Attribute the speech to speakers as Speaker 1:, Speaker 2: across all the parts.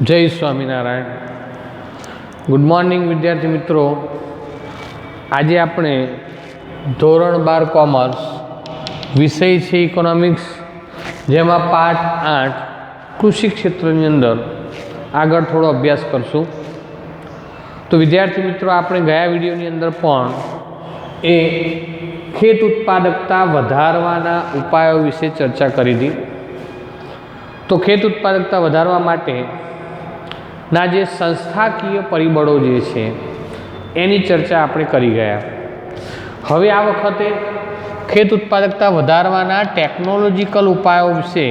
Speaker 1: जय Swaminarayan. Good morning विद्यार्थी मित्रों। आज आपणे धोरण 12 कॉमर्स विषय है इकोनॉमिक्स, जेमा पाठ 8 कृषि क्षेत्र अंदर आगळ थोड़ो अभ्यास करशुं। तो विद्यार्थी मित्रों, आपणे गया विडियोनी अंदर पण ए खेत उत्पादकता वधारवाना उपायों विषे चर्चा करी थी। तो खेत उत्पादकता वधारवा माटे ना जे संस्थाकीय परिबळो जे छे एनी चर्चा आपणे करी गया। हवे आ वखते खेत उत्पादकता वधारवाना टेक्नोलॉजिकल उपायों विषे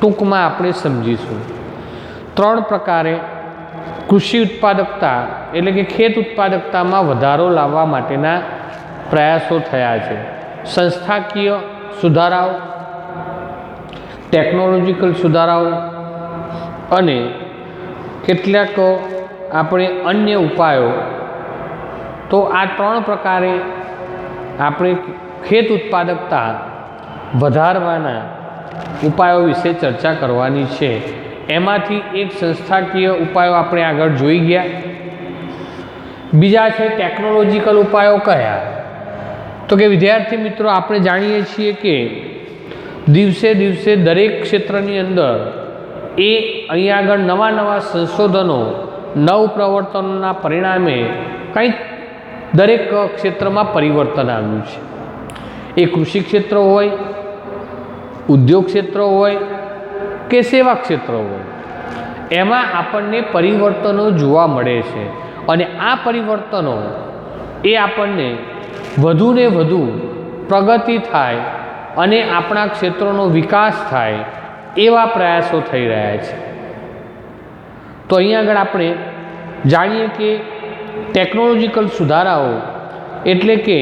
Speaker 1: टूंकमां आपणे समजीशुं। 3 प्रकारे कृषि उत्पादकता एटले के खेत उत्पादकता में वधारो लाववा माटेना प्रयासों थया छे। संस्थाकीय सुधाराओ, टेक्नोलॉजिकल सुधाराओ अने केटल्याक आपणे अन्य उपायों। तो आ 3 प्रकारे आपणे खेत उत्पादकता वधारवाना उपायों विषे चर्चा करवानी छे। एमांथी एक संस्थाकीय उपायों आपणे आगळ जोई गया। बीजा छे टेक्नोलॉजिकल उपायों कया? तो कि विद्यार्थी मित्रों, आपणे जाणीए छीए के दिवसे दिवसे दरेक क्षेत्रनी अंदर अहीं आगळ नवा नवा संशोधनों, नव प्रवर्तनोना परिणामे कंईक दरेक क्षेत्र में परिवर्तन आव्युं छे। ए कृषि क्षेत्र होय, उद्योग क्षेत्र होय के सेवा क्षेत्र होय, एमां आपणने परिवर्तनों जोवा मळे छे। अने आ परिवर्तनों ए आपणने वधु ने वधु प्रगति थाय अने आपणा क्षेत्रोनो विकास थाय एवा प्रयासों थई रह्या छे। तो अहीं आगळ आपणे जाणीए के टेक्नोलॉजिकल सुधाराओ एटले के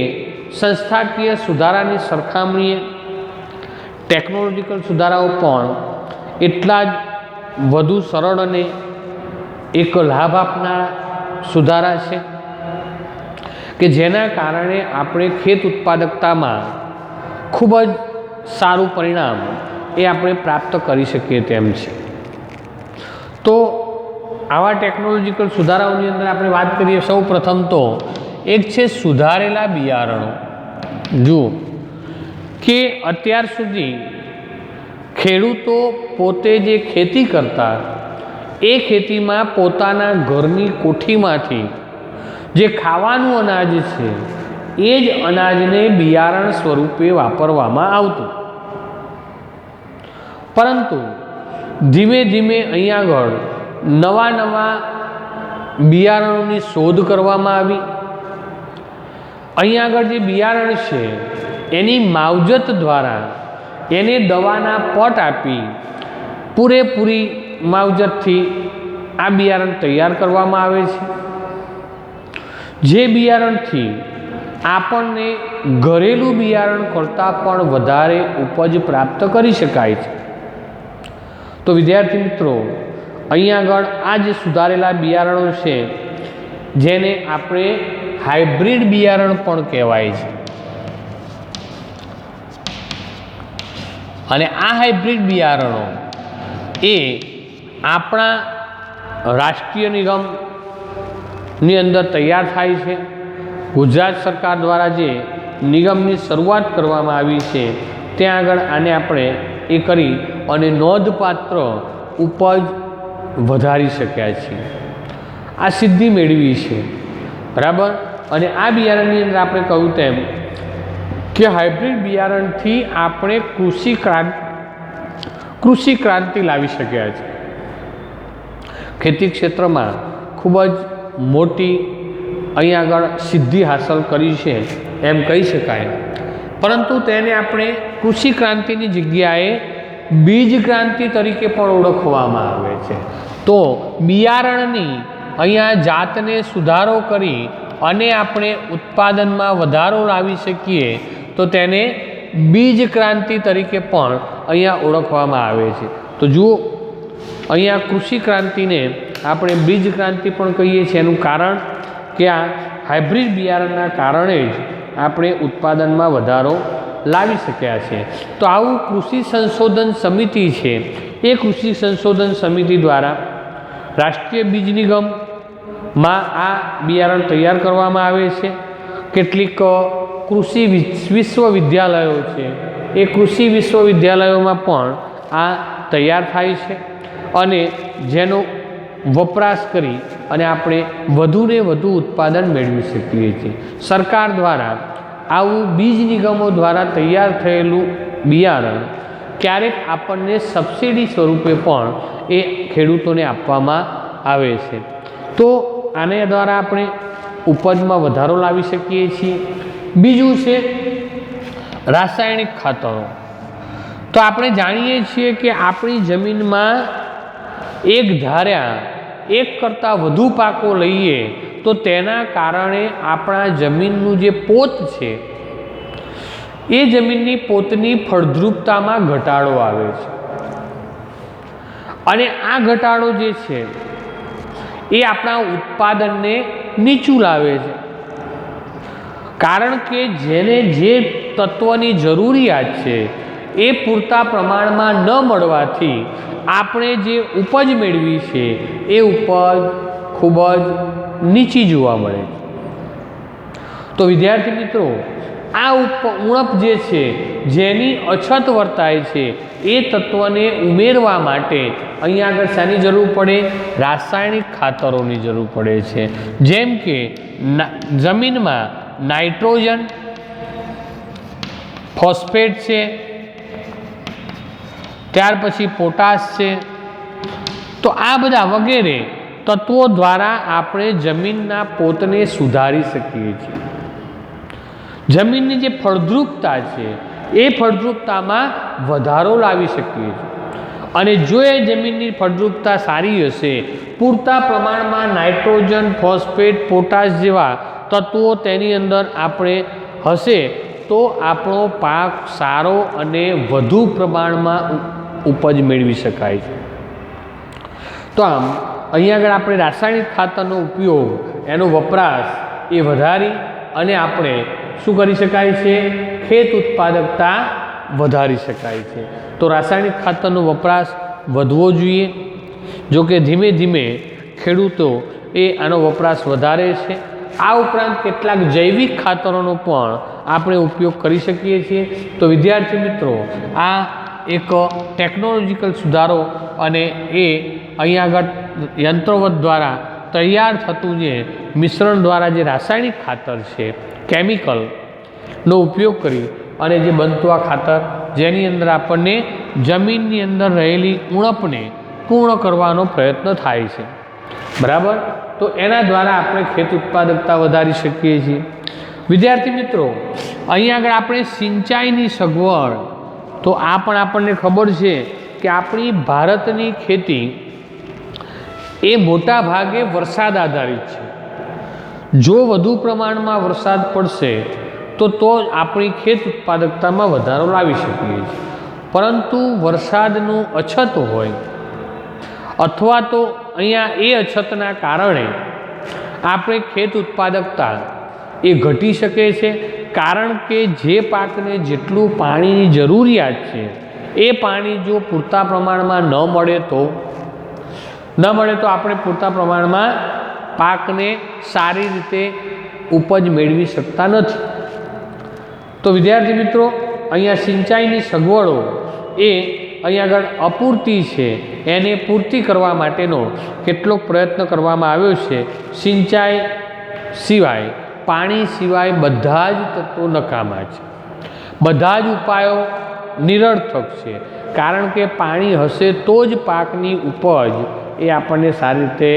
Speaker 1: संस्थाकीय सुधारानी सरखामणीए टेक्नोलॉजिकल सुधाराओ पण एटला ज वधु सरळ अने एक लाभ आपनारा सुधारा छे कि जेना कारणे आपणे खेत उत्पादकता में खूब ज सारू परिणाम ए आपणे प्राप्त करी शकीए तेम छे। तो आवा टेक्नोलॉजिकल सुधाराओनी अंदर आपणे वात करीए, सौ प्रथम तो एक छे सुधारेला बियारणो। जो कि अत्यार सुधी खेडूतो पोते जे खेती करता ए खेती में पोताना घरनी कोठीमांथी जे खावानुं अनाज छे ए ज अनाजने बियारण स्वरूपे वापरवामां आवतुं। परंतु धीमे धीमे अहीं आगळ नवा नवा बियारणोनी शोध करवामां आवी। अहीं आगळ जे बियारण छे एनी मावजत द्वारा एने दवाना पट आपी पूरेपूरी मावजतथी आ बियारण तैयार करवामां आवे छे। जे बियारणथी आपणने घरेलू बियारण करता पण वधारे उपज प्राप्त करी शकाय छे। तो विद्यार्थी मित्रों, अहीं आगळ आ जे सुधारेला बियारणो छे जेने आपणे हाइब्रिड बियारण पण कहेवाय छे। अने आ हाइब्रिड बियारणो ए आपणा राष्ट्रीय निगम नी अंदर तैयार थाय छे। गुजरात सरकार द्वारा जे निगमनी शरूआत करवामां आवी छे त्यां आगळ आने आपणे ए करी अने नोंधपात्र उपज वधारी शक्या छीए। आ सिद्धि मेळवी छे, बराबर। अने आ बियारणनी अंदर आपणे कह्युं तेम कि हाइब्रिड बियारणथी आपणे कृषि क्रांति लावी शक्या छे। खेती क्षेत्र में खूब ज मोटी अहीं आगळ सिद्धि हासिल करी छे एम कही शकाय। परंतु तेने आपणे कृषि क्रांतिनी जग्याए बीज क्रांति तरीके पण ओळखवामां आवे छे। तो बियारणनी अहींया जातने सुधारो करी अने आपणे उत्पादनमां वधारो लावी शकीए तो तेने बीज क्रांति तरीके पण अहींया ओळखवामां आवे छे। तो जुओ, अहींया कृषि क्रांतिने आपणे बीज क्रांति पण कहीए छीए। एनुं कारण कि आ हाइब्रिड बियारणना कारणे ज आपणे उत्पादनमां वधारो लावी शक्या छे। तो आवुं कृषि संशोधन समिति छे, ए कृषि संशोधन समिति द्वारा રાષ્ટ્રીય બીજ નિગમમાં આ બિયારણ તૈયાર કરવામાં આવે છે. કેટલીક કૃષિ વિશ્વવિદ્યાલયો છે, એ કૃષિ વિશ્વવિદ્યાલયોમાં પણ આ તૈયાર થાય છે અને જેનો વપરાશ કરી અને આપણે વધુને વધુ ઉત્પાદન મેળવી શકીએ છીએ. સરકાર દ્વારા આવું બીજ નિગમો દ્વારા તૈયાર થયેલું બિયારણ ક્યારેક આપણને સબસિડી સ્વરૂપે પણ એ ખેડૂતોને આપવામાં આવે છે. તો આને દ્વારા આપણે ઉપજમાં વધારો લાવી શકીએ છીએ. બીજું છે રાસાયણિક ખાતરો. તો આપણે જાણીએ છીએ કે આપણી જમીનમાં એક ધાર્યા એક કરતાં વધુ પાકો લઈએ તો તેના કારણે આપણા જમીનનું જે પોત છે એ જમીનની પોતની ફળદ્રુપતામાં ઘટાડો આવે છે અને આ ઘટાડો જે છે એ આપણા ઉત્પાદનને નીચું લાવે છે. કારણ કે જેને જે તત્વની જરૂરિયાત છે એ પૂરતા પ્રમાણમાં ન મળવાથી આપણે જે ઉપજ મેળવી છે એ ઉપજ ખૂબ જ નીચી જોવા મળે છે. તો વિદ્યાર્થી મિત્રો, આ ઉણપ જે છે જેની અછત વર્તાય છે એ તત્વને ઉમેરવા માટે અહીંયા આગળ શાની જરૂર પડે? રાસાયણિક ખાતરોની જરૂર પડે છે. જેમ કે જમીનમાં નાઇટ્રોજન, ફોસ્ફેટ છે, ત્યાર પછી પોટાશ છે. તો આ બધા વગેરે તત્વો દ્વારા આપણે જમીનના પોતને સુધારી શકીએ છીએ. જમીનની જે ફળદ્રુપતા છે એ ફળદ્રુપતામાં વધારો લાવી શકીએ છીએ. અને જો એ જમીનની ફળદ્રુપતા સારી હશે, પૂરતા પ્રમાણમાં નાઇટ્રોજન, ફોસ્ફેટ, પોટાશ જેવા તત્વો તેની અંદર આપણે હશે તો આપણો પાક સારો અને વધુ પ્રમાણમાં ઉપજ મેળવી શકાય છે. તો આમ અહીંયા આગળ આપણે રાસાયણિક ખાતરનો ઉપયોગ, એનો વપરાશ એ વધારી અને આપણે શું કરી શકાય છે? ખેત ઉત્પાદકતા વધારી શકાય છે. તો રાસાયણિક ખાતરનો વપરાશ વધવો જોઈએ. જો કે ધીમે ધીમે ખેડૂતો એ આનો વપરાશ વધારે છે. આ ઉપરાંત કેટલાક જૈવિક ખાતરોનો પણ આપણે ઉપયોગ કરી શકીએ છીએ. તો વિદ્યાર્થી મિત્રો, આ એક ટેકનોલોજીકલ સુધારો અને એ અહીંયા આગળ યંત્રોવત દ્વારા તૈયાર થતું જે મિશ્રણ દ્વારા જે રાસાયણિક ખાતર છે, કેમિકલનો ઉપયોગ કરી અને જે બનતું આ ખાતર, જેની અંદર આપણને જમીનની અંદર રહેલી ઉણપને પૂર્ણ કરવાનો પ્રયત્ન થાય છે. બરાબર? તો એના દ્વારા આપણે ખેત ઉત્પાદકતા વધારી શકીએ છીએ. વિદ્યાર્થી મિત્રો, અહીંયા આગળ આપણે સિંચાઈની સગવડ, તો આ પણ આપણને ખબર છે કે આપણી ભારતની ખેતી એ મોટા ભાગે વરસાદ આધારિત છે. જો વધુ પ્રમાણમાં વરસાદ પડશે તો જ આપણી ખેત ઉત્પાદકતામાં વધારો લાવી શકીએ છીએ. પરંતુ વરસાદનું અછત હોય અથવા તો અહીંયા એ અછતના કારણે આપણે ખેત ઉત્પાદકતા એ ઘટી શકે છે. કારણ કે જે પાકને જેટલું પાણીની જરૂરિયાત છે એ પાણી જો પૂરતા પ્રમાણમાં ન મળે તો આપણે પૂરતા પ્રમાણમાં પાકને સારી રીતે ઉપજ મેળવી શકતા નથી. તો વિદ્યાર્થી મિત્રો, અહીંયા સિંચાઈની સગવડો એ અહીંયા આગળ અપૂરતી છે, એને પૂર્તિ કરવા માટેનો કેટલોક પ્રયત્ન કરવામાં આવ્યો છે. સિંચાઈ સિવાય, પાણી સિવાય બધા જ તત્વો નકામા છે. બધા જ ઉપાયો નિરર્થક છે. કારણ કે પાણી હશે તો જ પાકની ઉપજ એ આપણને સારી રીતે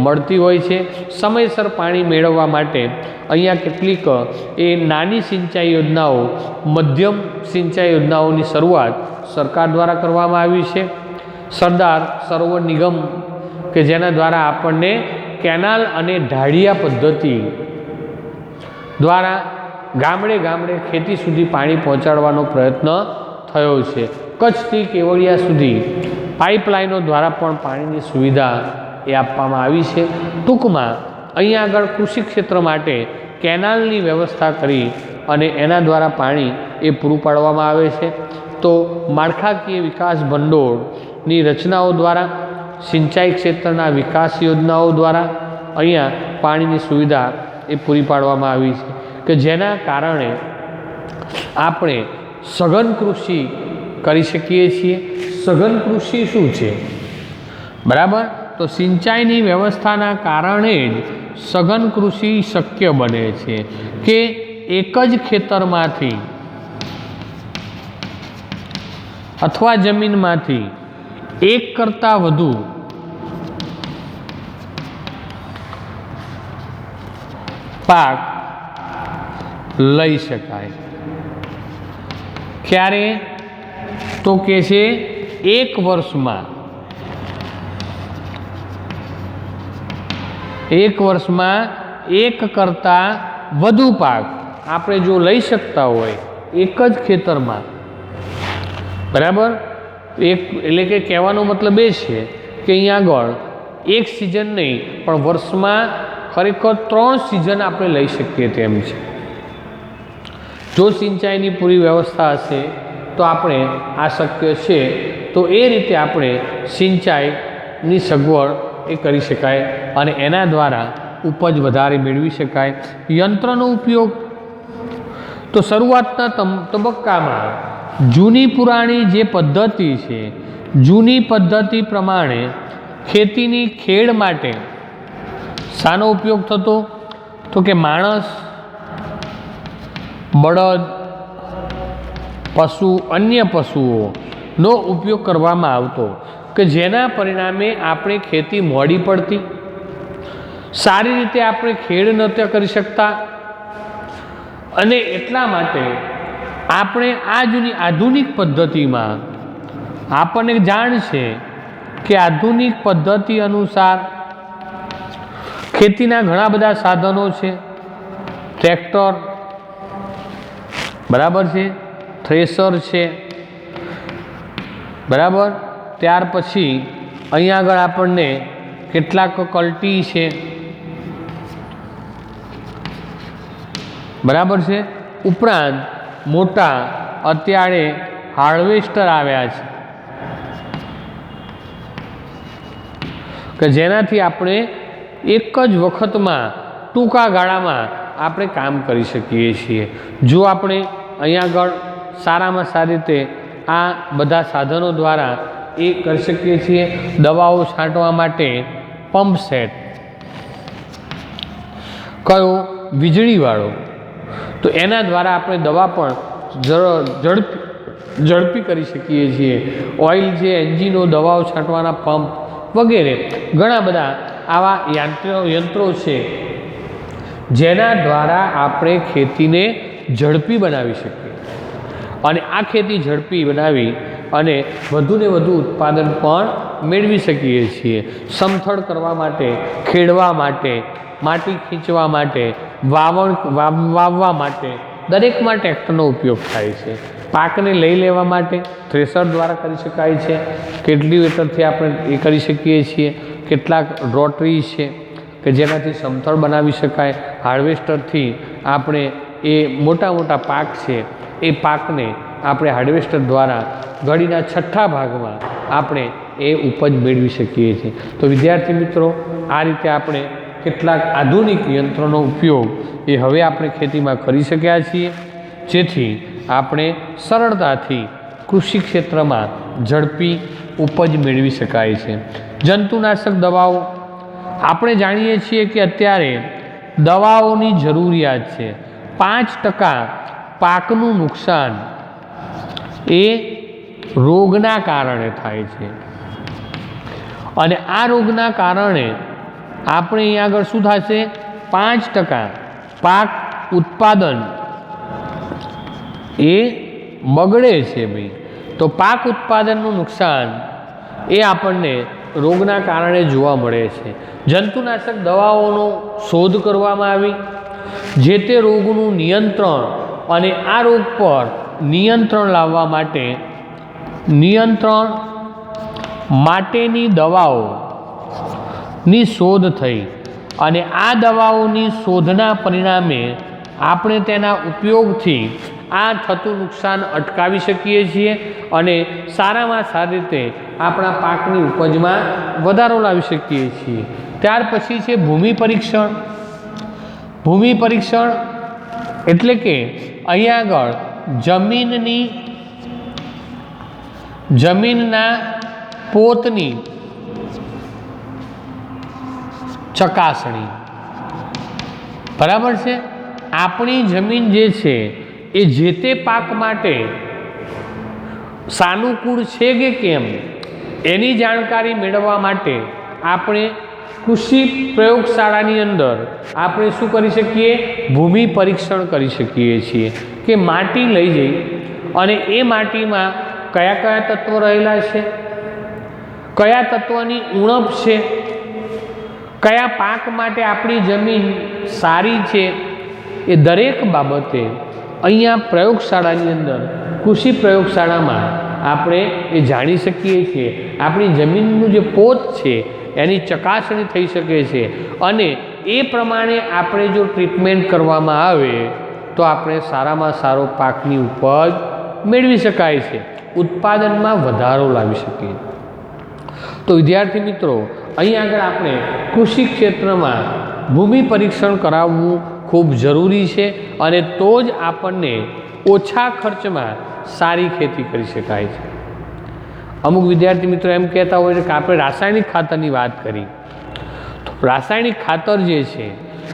Speaker 1: મળતી હોય છે. સમયસર પાણી મેળવવા માટે અહીંયા કેટલીક એ નાની સિંચાઈ યોજનાઓ, મધ્યમ સિંચાઈ યોજનાઓની શરૂઆત સરકાર દ્વારા કરવામાં આવી છે. સરદાર સરોવર નિગમ કે જેના દ્વારા આપણને કેનાલ અને ઢાળિયા પદ્ધતિ દ્વારા ગામડે ગામડે ખેતી સુધી પાણી પહોંચાડવાનો પ્રયત્ન થયો છે. કચ્છથી કેવડિયા સુધી પાઇપલાઇનો દ્વારા પણ પાણીની સુવિધા એ આપવામાં આવી છે. ટૂંકમાં અહીંયા આગળ કૃષિ ક્ષેત્ર માટે કેનાલની વ્યવસ્થા કરી અને એના દ્વારા પાણી એ પૂરું પાડવામાં આવે છે. તો માળખાકીય વિકાસ ભંડોળની રચનાઓ દ્વારા સિંચાઈ ક્ષેત્રના વિકાસ યોજનાઓ દ્વારા અહીંયા પાણીની સુવિધા એ પૂરી પાડવામાં આવી છે કે જેના કારણે આપણે સઘન કૃષિ કરી શકીએ છીએ। સઘન કૃષિ શું છે? બરાબર, તો સિંચાઈની વ્યવસ્થાના કારણે જ સઘન કૃષિ શક્ય બને છે કે એક જ ખેતરમાંથી અથવા જમીનમાંથી એક કરતાં વધુ પાક લઈ શકાય। ક્યારે? તો કે છે એક વર્ષમાં એક કરતાં વધુ પાક આપણે જો લઈ શકતા હોય એક જ ખેતરમાં, બરાબર, એટલે કે કહેવાનો મતલબ એ છે કે અહીંયા આગળ એક સિઝન નહીં પણ વર્ષમાં ખરેખર 3 સિઝન આપણે લઈ શકીએ તેમ છે। જો સિંચાઈની પૂરી વ્યવસ્થા હશે તો આપણે આ શક્ય છે। તો એ રીતે આપણે સિંચાઈની સગવડ એ કરી શકાય અને એના દ્વારા ઉપજ વધારે મેળવી શકાય। યંત્રનો ઉપયોગ તો શરૂઆતના તબક્કામાં જૂની પુરાણી જે પદ્ધતિ છે, જૂની પદ્ધતિ પ્રમાણે ખેતીની ખેડ માટે શાનો ઉપયોગ થતો? તો કે માણસ, બળદ, પશુ, અન્ય પશુઓનો ઉપયોગ કરવામાં આવતો કે જેના પરિણામે આપણે ખેતી મોડી પડતી, સારી રીતે આપણે ખેડ નહોતા કરી શકતા અને એટલા માટે આપણે આ જૂની આધુનિક પદ્ધતિમાં આપણને જાણ છે કે આધુનિક પદ્ધતિ અનુસાર ખેતીના ઘણા બધા સાધનો છે। ટ્રેક્ટર, બરાબર છે, થ્રેસર છે, બરાબર, ત્યાર પછી અહીંયા આગળ આપણને કેટલાક કલ્ટી છે, બરાબર છે, ઉપરાંત મોટા અત્યારે હાર્વેસ્ટર આવ્યા છે કે જેનાથી આપણે એક જ વખતમાં ટૂંકા ગાળામાં આપણે કામ કરી શકીએ છીએ। જો આપણે અહીંયા આગળ સારામાં સારી રીતે આ બધા સાધનો દ્વારા એ કરી શકીએ છીએ। દવાઓ છાંટવા માટે પંપ સેટ, કયો? વીજળીવાળો, તો એના દ્વારા આપણે દવા પણ ઝડપી કરી શકીએ છીએ। ઓઇલ છે, એન્જિનો, દવાઓ છાંટવાના પંપ વગેરે ઘણા બધા આવા યંત્રો છે જેના દ્વારા આપણે ખેતીને ઝડપી બનાવી શકીએ અને આ ખેતી ઝડપી બનાવી અને વધુને વધુ ઉત્પાદન પણ મેળવી શકીએ છીએ। સમથળ કરવા માટે, ખેડવા માટે, માટી ખીંચવા માટે, વાવવા માટે દરેકમાં ટ્રેક્ટરનો ઉપયોગ થાય છે। પાકને લઈ લેવા માટે થ્રેસર દ્વારા કરી શકાય છે। કલ્ટિવેટરથી આપણે એ કરી શકીએ છીએ। કેટલાક રોટરી છે કે જેનાથી સમથળ બનાવી શકાય। હાર્વેસ્ટરથી આપણે એ મોટા મોટા પાક છે એ પાકને આપણે હાર્વેસ્ટર દ્વારા ઘડીના 6થા ભાગમાં આપણે એ ઉપજ મેળવી શકીએ છીએ। તો વિદ્યાર્થી મિત્રો, આ રીતે આપણે કેટલાક આધુનિક યંત્રોનો ઉપયોગ એ હવે આપણે ખેતીમાં કરી શક્યા છીએ જેથી આપણે સરળતાથી કૃષિ ક્ષેત્રમાં ઝડપી ઉપજ મેળવી શકાય છે। જંતુનાશક દવાઓ, આપણે જાણીએ છીએ કે અત્યારે દવાઓની જરૂરિયાત છે। 5% પાકનું નુકસાન એ રોગના કારણે થાય છે અને આ રોગના કારણે આપણે અહીંયા આગળ શું થશે? 5% પાક ઉત્પાદન એ બગડે છે ભાઈ। તો પાક ઉત્પાદનનું નુકસાન એ આપણને રોગના કારણે જોવા મળે છે। જંતુનાશક દવાઓનો શોધ કરવામાં આવી જે તે રોગનું નિયંત્રણ અને આ રોગ પર નિયંત્રણ લાવવા માટેની દવાઓની શોધ થઈ અને આ દવાઓની શોધના પરિણામે આપણે તેના ઉપયોગથી આ થતું નુકસાન અટકાવી શકીએ છીએ અને સારામાં સારી રીતે આપણા પાકની ઉપજમાં વધારો લાવી શકીએ છીએ। ત્યાર પછી છે ભૂમિ પરીક્ષણ। ભૂમિ પરીક્ષણ એટલે કે અહીંયા આગળ જમીનના પોતની ચકાસણી। બરાબર છે। આપણી જમીન જે છે એ જે તે પાક માટે સાનુકૂળ છે કે કેમ એની જાણકારી મેળવવા માટે આપણે કૃષિ પ્રયોગશાળાની અંદર આપણે શું કરી શકીએ? ભૂમિ પરીક્ષણ કરી શકીએ છીએ કે માટી લઈ જઈ અને એ માટીમાં કયા કયા તત્વો રહેલા છે, કયા તત્વની ઉણપ છે, કયા પાક માટે આપણી જમીન સારી છે, એ દરેક બાબતે અહીંયા પ્રયોગશાળાની અંદર કૃષિ પ્રયોગશાળામાં આપણે એ જાણી શકીએ છીએ। આપણી જમીનનું જે પોત છે એની ચકાસણી થઈ શકે છે અને એ પ્રમાણે આપણે જો ટ્રીટમેન્ટ કરવામાં આવે તો આપણે સારામાં સારો પાકની ઉપજ મેળવી શકાય છે, ઉત્પાદનમાં વધારો લાવી શકીએ। તો વિદ્યાર્થી મિત્રો, અહીં આગળ આપણે કૃષિ ક્ષેત્રમાં ભૂમિ પરીક્ષણ કરાવવું ખૂબ જરૂરી છે અને તો જ આપણને ઓછા ખર્ચમાં સારી ખેતી કરી શકાય છે। અમુક વિદ્યાર્થી મિત્રો એમ કહેતા હોય છે કે આપણે રાસાયણિક ખાતરની વાત કરી, તો રાસાયણિક ખાતર જે છે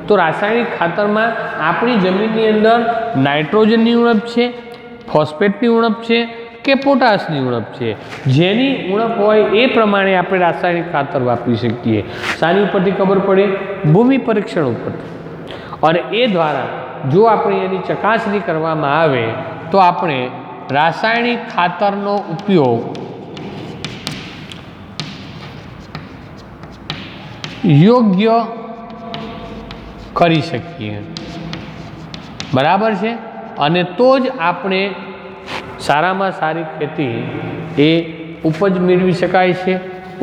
Speaker 1: તો રાસાયણિક ખાતરમાં આપણી જમીનની અંદર નાઇટ્રોજનની ઉણપ છે, ફોસ્ફેટની ઉણપ છે કે પોટાશની ઉણપ છે, જેની ઉણપ હોય એ પ્રમાણે આપણે રાસાયણિક ખાતર વાપરી શકીએ। શાની ઉપરથી ખબર પડે? ભૂમિ પરીક્ષણ ઉપરથી। અને એ દ્વારા જો આપણે એની ચકાસણી કરવામાં આવે તો આપણે રાસાયણિક ખાતરનો ઉપયોગ યોગ્ય કરી શકીએ। બરાબર છે। અને તો જ આપણે સારામાં સારી ખેતી એ ઉપજ મેળવી શકાય છે।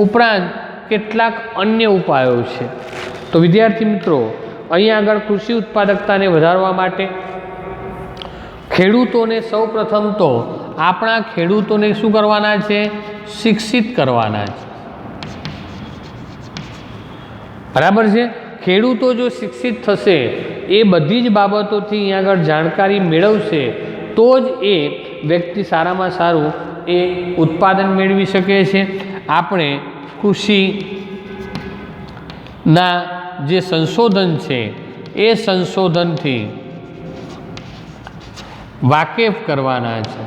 Speaker 1: ઉપરાંત કેટલાક અન્ય ઉપાયો છે। તો વિદ્યાર્થી મિત્રો, અહીંયા આગળ કૃષિ ઉત્પાદકતાને વધારવા માટે ખેડૂતોને સૌપ્રથમ તો આપણા ખેડૂતોને શું કરવાના છે? શિક્ષિત કરવાના છે। બરાબર છે। ખેડૂતો જો શિક્ષિત થશે, એ બધી જ બાબતોથી અહીંયા આગળ જાણકારી મેળવશે તો જ એ વ્યક્તિ સારામાં સારું એ ઉત્પાદન મેળવી શકે છે। આપણે કૃષિના જે સંશોધન છે એ સંશોધનથી વાકેફ કરવાના છે।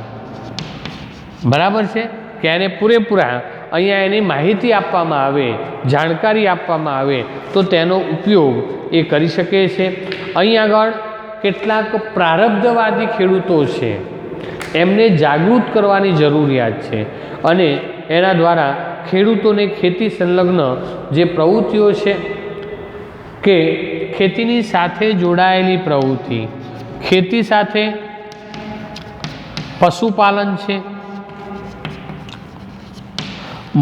Speaker 1: બરાબર છે કે એને પૂરેપૂરા અહીંયા એની માહિતી આપવામાં આવે, જાણકારી આપવામાં આવે તો તેનો ઉપયોગ એ કરી શકે છે। અહીં આગળ કેટલાક પ્રારબ્ધવાદી ખેડૂતો છે, એમને જાગૃત કરવાની જરૂરિયાત છે અને એના દ્વારા ખેડૂતોને ખેતી સંલગ્ન જે પ્રવૃત્તિઓ છે કે ખેતીની સાથે જોડાયેલી પ્રવૃત્તિ, ખેતી સાથે પશુપાલન છે,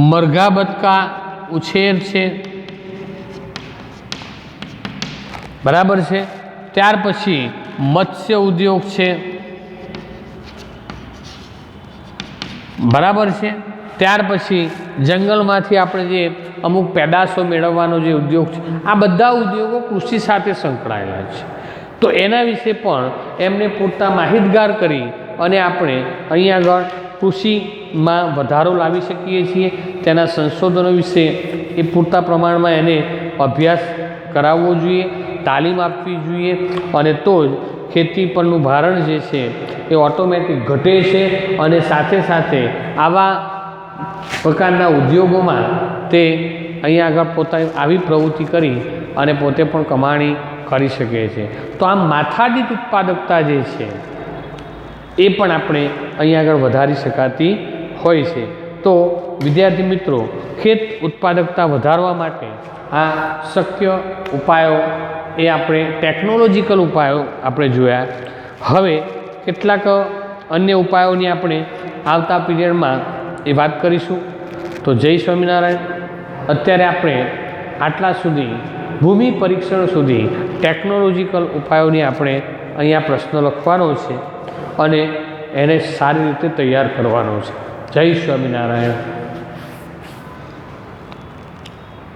Speaker 1: મરઘા બતકા ઉછેર છે, બરાબર છે, ત્યાર પછી મત્સ્ય ઉદ્યોગ છે, બરાબર છે, ત્યાર પછી જંગલમાંથી આપણે જે અમુક પેદાશો મેળવવાનો જે ઉદ્યોગ છે, આ બધા ઉદ્યોગો કૃષિ સાથે સંકળાયેલા છે। તો એના વિશે પણ એમને પૂરતા માહિતગાર કરી અને આપણે અહીં આગળ કૃષિમાં વધારો લાવી શકીએ છીએ। તેના સંશોધનો વિશે એ પૂરતા પ્રમાણમાં એને અભ્યાસ કરાવવો જોઈએ, તાલીમ આપવી જોઈએ અને તો જ ખેતી પરનું ભારણ જે છે એ ઓટોમેટિક ઘટે છે અને સાથે સાથે આવા પ્રકારના ઉદ્યોગોમાં તે અહીં આગળ પોતાની આવી પ્રવૃત્તિ કરી અને પોતે પણ કમાણી કરી શકે છે। તો આમ માથાદીઠ ઉત્પાદકતા જે છે એ પણ આપણે અહીં આગળ વધારી શકાતી હોય છે। તો વિદ્યાર્થી મિત્રો, ખેત ઉત્પાદકતા વધારવા માટે આ શક્ય ઉપાયો એ આપણે ટેકનોલોજીકલ ઉપાયો આપણે જોયા। હવે કેટલાક અન્ય ઉપાયોની આપણે આવતા પીરિયડમાં એ વાત કરીશું। તો જય સ્વામિનારાયણ। અત્યારે આપણે આટલા સુધી ભૂમિ પરીક્ષણ સુધી ટેકનોલોજીકલ ઉપાયોની આપણે અહીંયા પ્રશ્ન લખવાનો છે અને એને સારી રીતે તૈયાર કરવાનો છે। જય સ્વામિનારાયણ।